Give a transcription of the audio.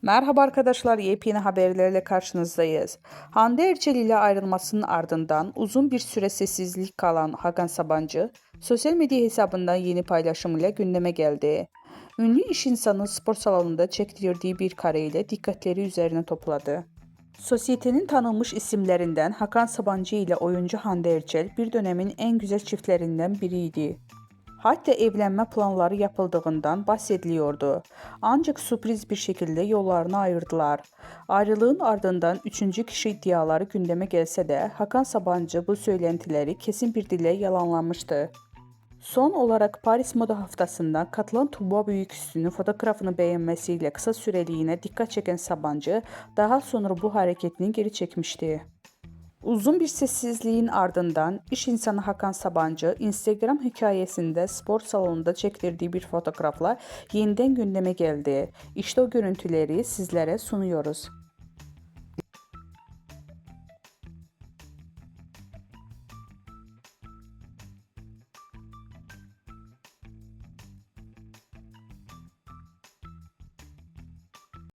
Merhaba arkadaşlar, yepyeni haberlerle karşınızdayız. Hande Erçel ile ayrılmasının ardından uzun bir süre sessizlik kalan Hakan Sabancı, sosyal medya hesabından yeni paylaşımıyla gündeme geldi. Ünlü iş insanı spor salonunda çektirdiği bir kareyle dikkatleri üzerine topladı. Sosyetenin tanınmış isimlerinden Hakan Sabancı ile oyuncu Hande Erçel bir dönemin en güzel çiftlerinden biriydi. Hatta evlenme planları yapıldığından bahsediliyordu. Ancak sürpriz bir şekilde yollarını ayırdılar. Ayrılığın ardından üçüncü kişi iddiaları gündeme gelse de Hakan Sabancı bu söylentileri kesin bir dille yalanlamıştı. Son olarak Paris Moda Haftası'nda katılan Tuğba Büyüküstü'nün fotoğrafını beğenmesiyle kısa süreliğine dikkat çeken Sabancı daha sonra bu hareketini geri çekmişti. Uzun bir sessizliğin ardından iş insanı Hakan Sabancı Instagram hikayesinde spor salonunda çektirdiği bir fotoğrafla yeniden gündeme geldi. İşte o görüntüleri sizlere sunuyoruz.